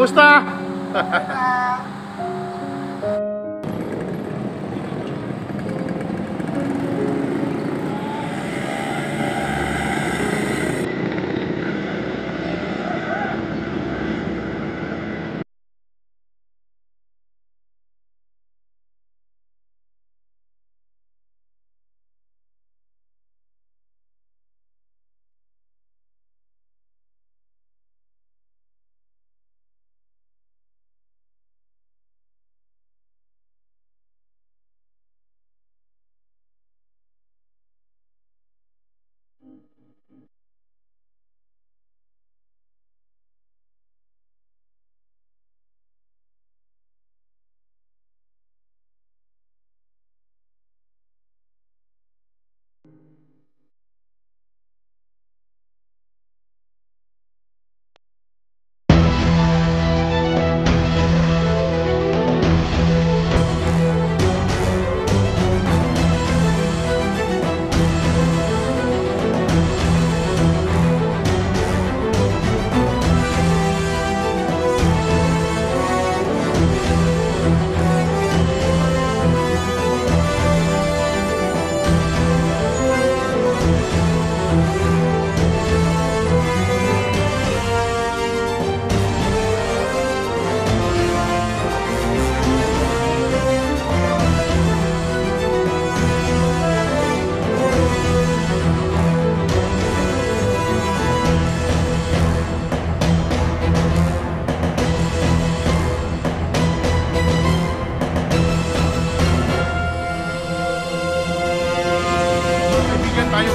Kumusta?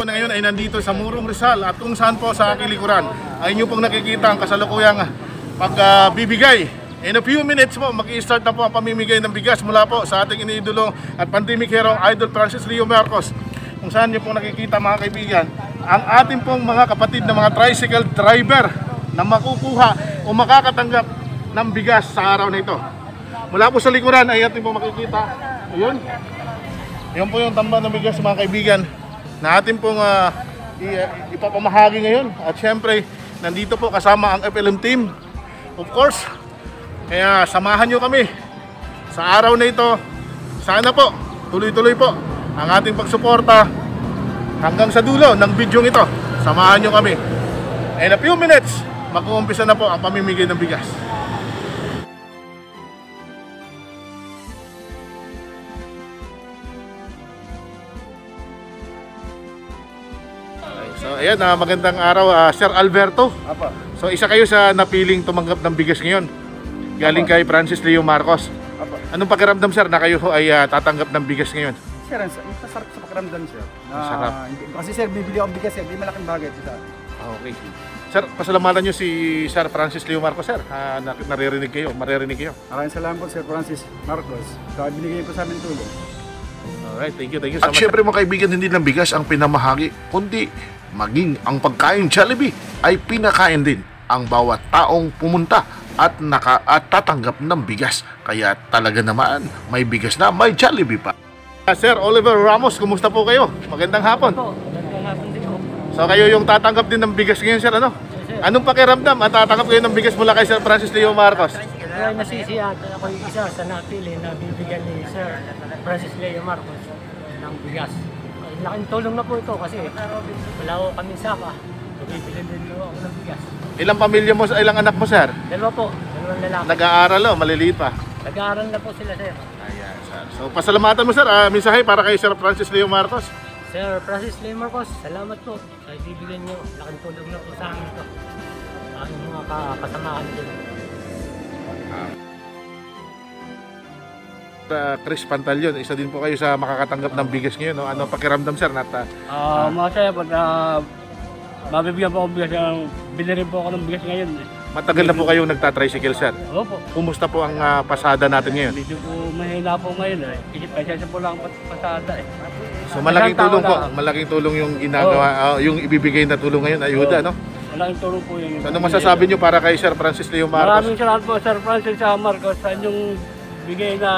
Ngayon ay nandito sa Murong Rizal at kung saan po sa aking likuran ay inyo pong nakikita ang kasalukuyang pagbibigay. In a few minutes po mag-i-start na po ang pamimigay ng bigas mula po sa ating iniidolo at pandemic hero Idol Francis Leo Marcos. Kung saan nyo pong nakikita mga kaibigan ang ating pong mga kapatid na mga tricycle driver na makukuha o makakatanggap ng bigas sa araw na ito. Mula po sa likuran ay ating pong makikita. Ayun. Yan po yung tambang ng bigas mga kaibigan na atin pong ipapamahagi ngayon. At syempre, nandito po kasama ang FLM team. Of course, kaya samahan nyo kami sa araw na ito. Sana po, tuloy-tuloy po ang ating pagsuporta hanggang sa dulo ng video ito. Samahan nyo kami. In a few minutes, mag-uumpisa na po ang pamimigay ng bigas. So ayan, magandang araw Sir Alberto. Apa. So isa kayo sa napiling tumanggap ng bigas ngayon. Galing kay Francis Leo Marcos. Apa. Anong pakiramdam sir na kayo ay tatanggap ng bigas ngayon? Sir, masarap sa pakiramdam sir. Masarap. Kasi sir, bibili akong bigas sir, di malaking bagay ito sa. Okay. Sir, pasalamatan nyo si Sir Francis Leo Marcos sir. Maririnig kayo. Maraming salamat po Sir Francis Marcos. Kaya binigay po sa amin tulong. Alright, thank you so At much. syempre mga kaibigan, hindi lang bigas ang pinamahagi, kundi maging ang pagkain Jollibee ay pinakain din ang bawat taong pumunta at tatanggap ng bigas. Kaya talaga naman, may bigas na, may Jollibee pa. Sir Oliver Ramos, kumusta po kayo? Magandang hapon. Magandang hapon din po. So kayo yung tatanggap din ng bigas ngayon sir, ano? Anong pakiramdam at tatanggap kayo ng bigas mula kay Sir Francis Leo Marcos? Kaya nasisiya at ako yung isa sa napili na bibigyan ni Sir Francis Leo Marcos ng bigas. Laking tulong na po ito kasi wala ko kami saka. Bibili din ako ng bigas. Ilang pamilya mo, ilang anak mo sir? Dalawa po, dalawang lalaki. Nag-aaral o, maliliit pa? Nag-aaral na po sila sir. Ayan sir. So pasalamatan mo sir, mensahe para kay Sir Francis Leo Marcos. Sir Francis Leo Marcos, salamat po sa ibibigyan niyo. Laking tulong na po sa amin ito. Ang mga kasamahan din. Chris Pantalion, isa din po kayo sa makakatanggap ng bigas ngayon, no? Ano pakiramdam sir? Masaya pag mabibigyan po ako bigas. Binili po ako ng bigas ngayon. Matagal na po kayong nagtatricycle sir. Opo. Kumusta po ang pasada natin ngayon? Medyo po mahina po ngayon eh. Isa po lang pasada eh. So malaking tulong po, malaking tulong yung ginagawa, yung ibibigay na tulong ngayon, ayuda, no? Malaking tulong po yun. So, ano masasabi nyo para kay Sir Francis Leo Marcos? Maraming salamat po Sir Francis Marcos sa inyong bigay na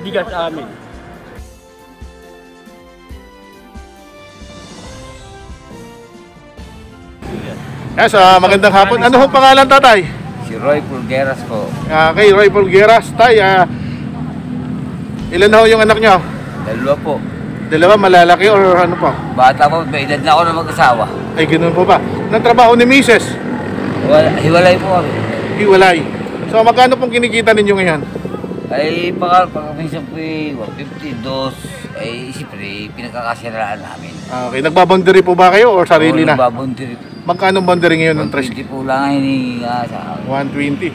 bigas sa amin. Yes, magandang hapon. Ano hong pangalan tatay? Si Roy Pulgueras po. Kay Roy Pulgueras. Tay, ilan na ho yung anak nyo? 2 po. Dalawa, malalaki or ano po? Bata po, may edad na ako na mag-asawa. Ay, ganun po ba? Nang trabaho ni Mrs. Hiwalay po kami. Hiwalay. So, magkano pong kinikita ninyo ngayon? Ay, minsan po 152, ay siyempre, pinagkakasiraan namin. Okay, nagbaboundary po ba kayo or sarili na? Nagbabundiri. Magkano boundary ngayon ng trash? 120 po lang ay sa 120.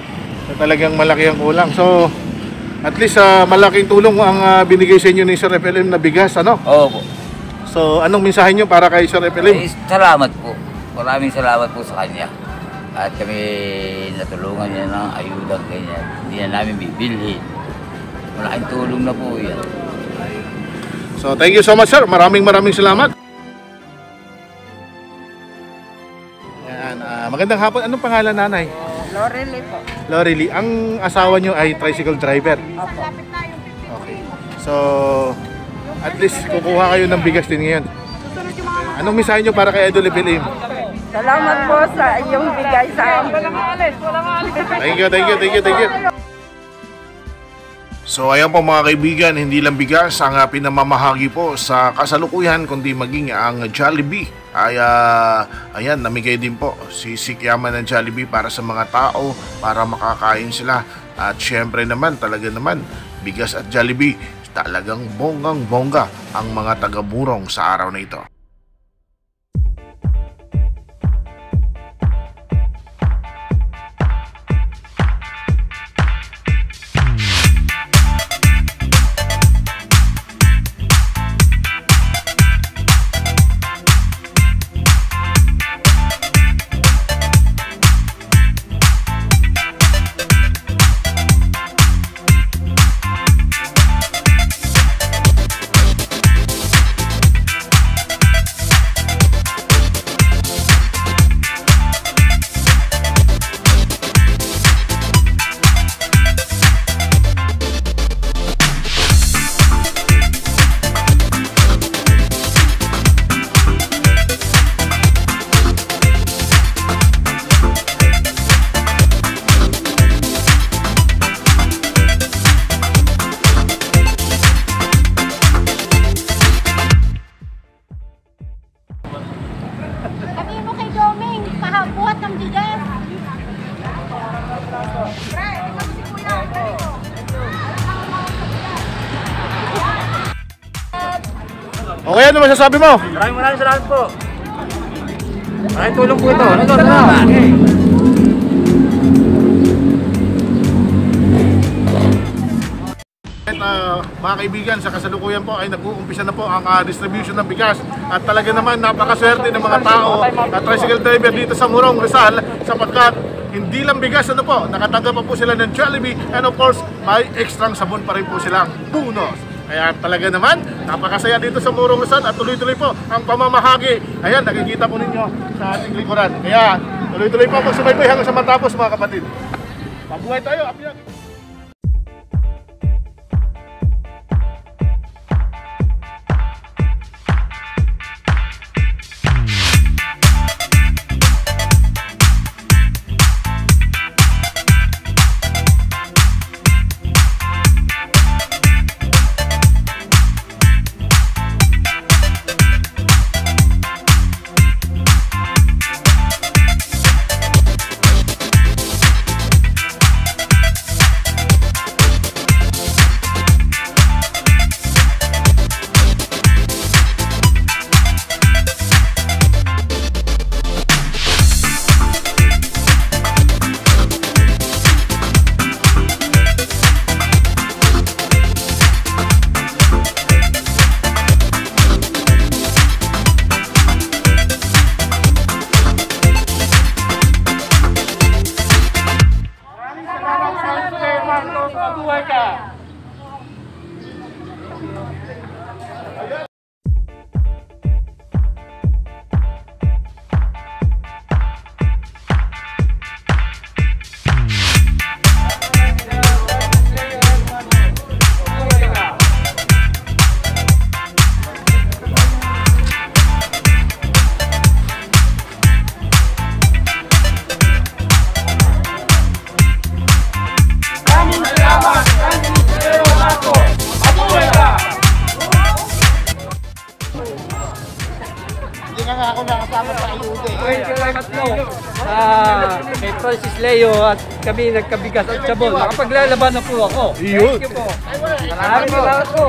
So, talagang malaki ang kulang. So, at least malaking tulong ang binigay sa inyo ni Sir FLM na bigas, ano? Oo po. So, anong mensahe nyo para kay Sir FLM? Ay, salamat po. Maraming salamat po sa kanya. At kami natulungan niya ng ayudang ganyan. Hindi na namin bibilhin. Malaking tulong na po yan. So, thank you so much, sir. Maraming salamat. Yan, magandang hapon. Anong pangalan, nanay? Lorely po. Lorely. Ang asawa nyo ay tricycle driver. Opo. Okay. So, at least kukuha kayo ng bigas din ngayon. Anong mensahe nyo para kay Idol FLM? Salamat po sa iyong bigay sa amin. Thank you. So ayan po mga kaibigan, hindi lang bigas ang pinamamahagi po sa kasalukuyan kundi maging ang Jollibee ay ayan, namigay din po si Sikyaman ng Jollibee para sa mga tao para makakain sila. At syempre naman, talaga naman, bigas at Jollibee, talagang bonggang-bongga ang mga taga-Murong sa araw na ito. Sabi mo kay Doming, pahabuhat ng bigas. Okay, ano masasabi mo? Maraming salamat po. Maraming tulong po ito. Ano to? Mga kaibigan, sa kasalukuyan po ay nag-uumpisa na po ang distribution ng bigas at talaga naman napakaswerte ng mga tao at tricycle driver dito sa Morong, Rizal sapagkat hindi lang bigas, ano po, nakatanggap pa po sila ng Jollibee and of course may extrang sabon pa rin po silang bonus. Kaya talaga naman, napakasaya dito sa Morong, Rizal at tuloy-tuloy po ang pamamahagi. Ayan, nakikita po ninyo sa ating likuran. Kaya tuloy-tuloy po magsubaybay hanggang sa matapos, mga kapatid. Mabuhay tayo, apyan! Francis Leo at kami nagkabigas at sabon. Nakapaglalaban na po ako. Iyon. Thank you po. Maraming salamat po.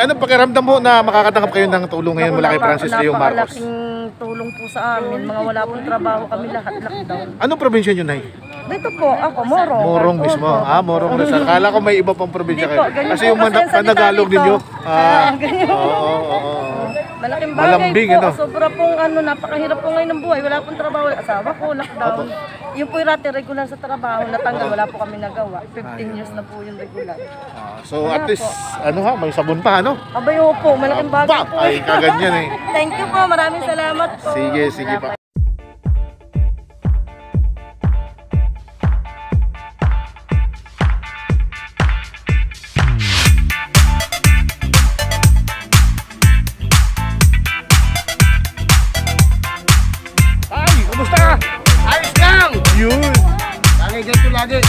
Anong pakiramdam mo na makakatanggap kayo ng tulong ngayon mula kay Francis Leo Marcos? Napakalaking tulong po sa amin. Mga wala pong trabaho kami lahat, lockdown. Anong probinsya nyo, Nay? Dito po, ako, Morong. Morong mismo. Opo. Morong Rizal. Kala ko may iba pang probinsya Hindi po, kayo. ganyan Kasi po yung kasi ang salita Panagalog dito. ninyo. Ganyan. Oo. Malaking bagay Malambing, po. ano? Sobra pong napakahirap po ngayon ng buhay. Wala pong trabaho. Asawa ko, lockdown. Yung po yung rati regular sa trabaho, natanggal. Wala po kami nagawa. 15 years na po yung regular. So at least, may sabon pa, ano? Abay po, malaking bagay po. Ay, kaganyan eh. Thank you po, maraming salamat po. Sige pa. Ay, kumusta? Ayos lang! Yun! Lagi ganito lagi.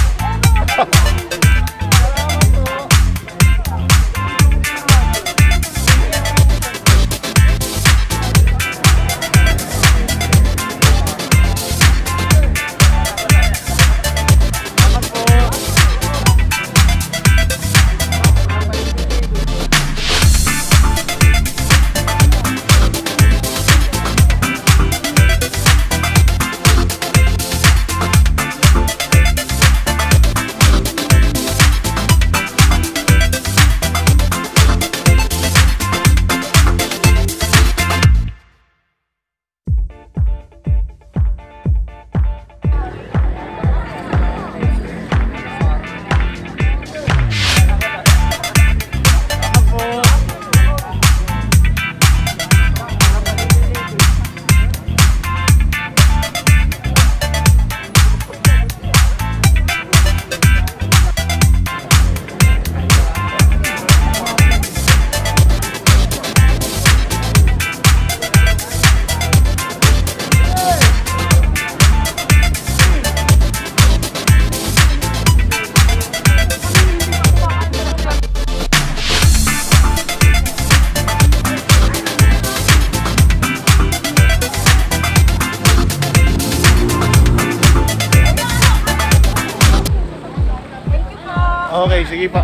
Okay, sige pa.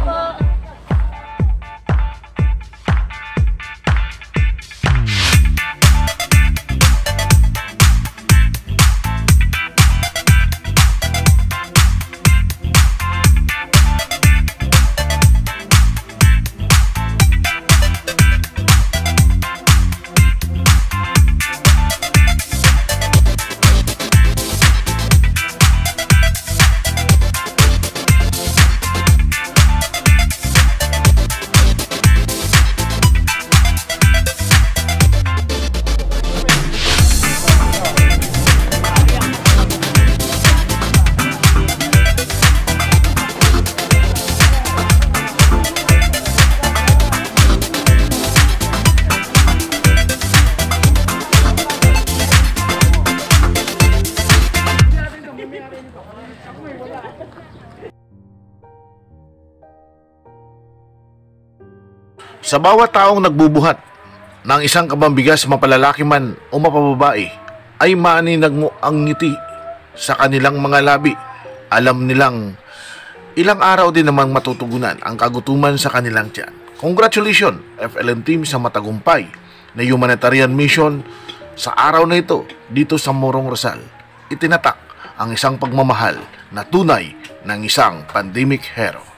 Sa bawat taong nagbubuhat ng isang kabang bigas, mapalalaki man o mapababae, ay maaninag mo ang ngiti sa kanilang mga labi. Alam nilang ilang araw din namang matutugunan ang kagutuman sa kanilang tiyan. Congratulations, FLN team, sa matagumpay na humanitarian mission sa araw na ito dito sa Morong Rizal. Itinatak ang isang pagmamahal na tunay ng isang pandemic hero.